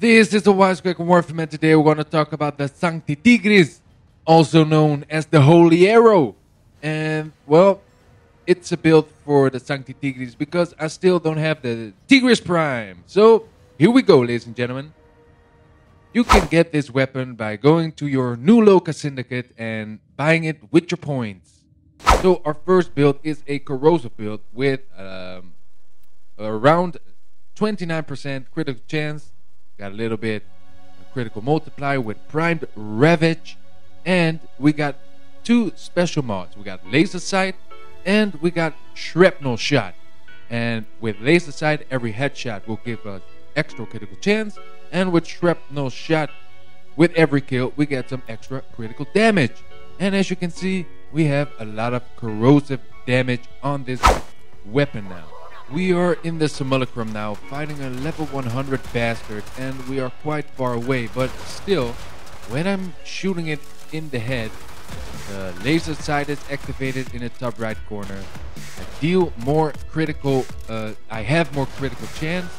This is the Wisekrakrbusiness, and today we're going to talk about the Sancti Tigris, also known as the Holy Arrow. And, well, it's a build for the Sancti Tigris because I still don't have the Tigris Prime. So, here we go, ladies and gentlemen. You can get this weapon by going to your new Loka syndicate and buying it with your points. So, our first build is a corrosive build with around 29% critical chance. Got a little bit critical multiplier with primed ravage, and we got two special mods. We got laser sight and we got shrapnel shot. And with laser sight, every headshot will give us extra critical chance, and with shrapnel shot, with every kill we get some extra critical damage. And as you can see, we have a lot of corrosive damage on this weapon now. We are in the simulacrum now, fighting a level 100 bastard, and we are quite far away, but still, when I'm shooting it in the head, the laser sight is activated in the top right corner. I deal more critical, I have more critical chance,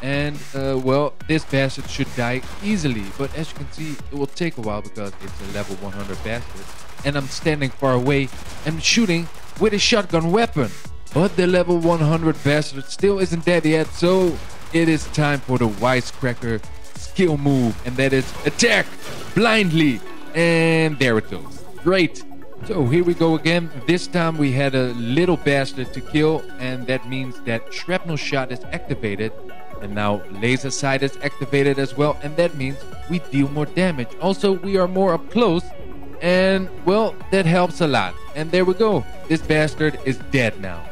and well, this bastard should die easily, but as you can see, it will take a while because it's a level 100 bastard, and I'm standing far away and shooting with a shotgun weapon. But the level 100 bastard still isn't dead yet, so it is time for the Wisecracker skill move, and that is attack blindly. And there it goes. Great. So here we go again. This time we had a little bastard to kill, and that means that shrapnel shot is activated. And now laser sight is activated as well, and that means we deal more damage. Also, we are more up close, and well, that helps a lot. And there we go. This bastard is dead now.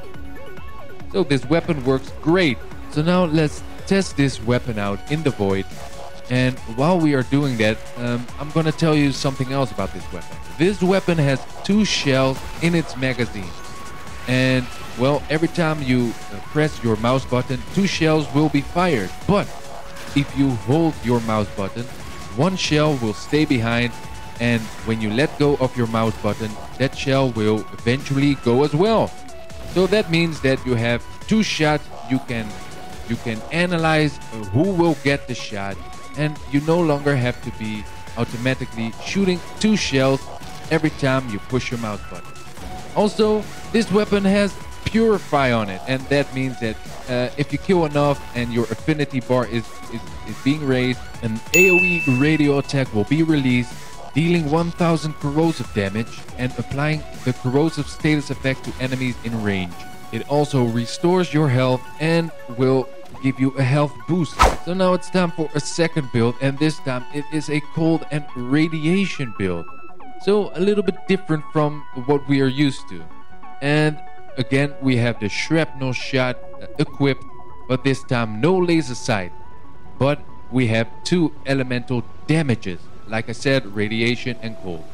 So this weapon works great. So now let's test this weapon out in the void. And while we are doing that, I'm gonna tell you something else about this weapon. This weapon has 2 shells in its magazine. And well, every time you press your mouse button, 2 shells will be fired. But if you hold your mouse button, 1 shell will stay behind. And when you let go of your mouse button, that shell will eventually go as well. So that means that you have 2 shots. You can analyze who will get the shot, and you no longer have to be automatically shooting 2 shells every time you push your mouse button. Also, this weapon has Purify on it, and that means that if you kill enough and your affinity bar is being raised, an AoE radio attack will be released, dealing 1000 corrosive damage and applying the corrosive status effect to enemies in range. It also restores your health and will give you a health boost. So now it's time for a second build, and this time it is a cold and radiation build. So a little bit different from what we are used to. And again, we have the shrapnel shot equipped, but this time no laser sight. But we have 2 elemental damages. Like I said, radiation and cold.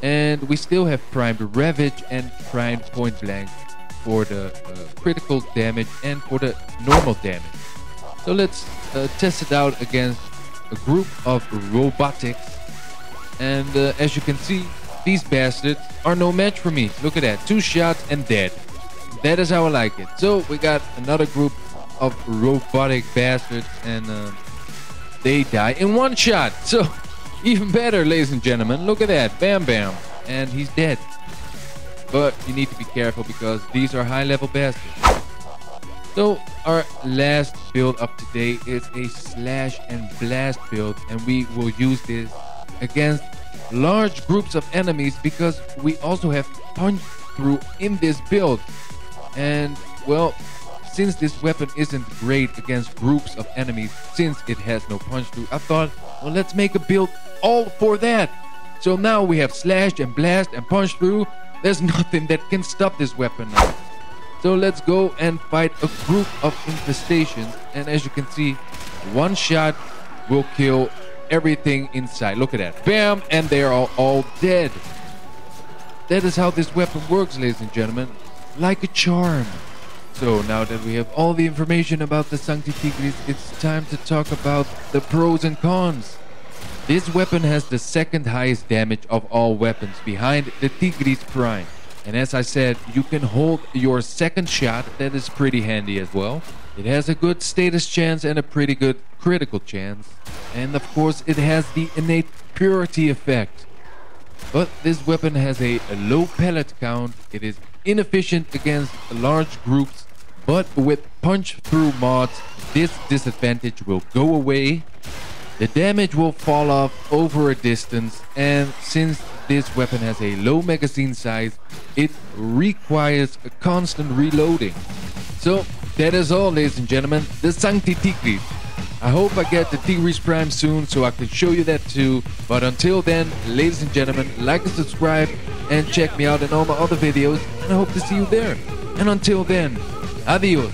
And we still have primed ravage and primed point blank for the critical damage and for the normal damage. So let's test it out against a group of robotics. And as you can see, these bastards are no match for me. Look at that, 2 shots and dead. That is how I like it. So we got another group of robotic bastards, and they die in 1 shot. So even better, ladies and gentlemen. Look at that. Bam, bam. And he's dead. But you need to be careful because these are high-level bastards. So our last build of today is a slash and blast build. And we will use this against large groups of enemies because we also have punch through in this build. And, well, since this weapon isn't great against groups of enemies, since it has no punch through, I thought, well, let's make a build all for that. So now we have slash and blast and punch through. There's nothing that can stop this weapon now. So let's go and fight a group of infestations. And as you can see, 1 shot will kill everything inside. Look at that. Bam! And they are all dead. That is how this weapon works, ladies and gentlemen. Like a charm. So now that we have all the information about the Sancti Tigris, it's time to talk about the pros and cons. This weapon has the 2nd highest damage of all weapons behind the Tigris Prime. And as I said, you can hold your 2nd shot, that is pretty handy as well. It has a good status chance and a pretty good critical chance. And of course it has the innate purity effect. But this weapon has a low pellet count. It is inefficient against large groups. But with punch-through mods, this disadvantage will go away. The damage will fall off over a distance, and since this weapon has a low magazine size, it requires a constant reloading. So that is all, ladies and gentlemen, the Sancti Tigris. I hope I get the Tigris Prime soon so I can show you that too. But until then, ladies and gentlemen, like and subscribe and check me out in all my other videos, and I hope to see you there. And until then, adios.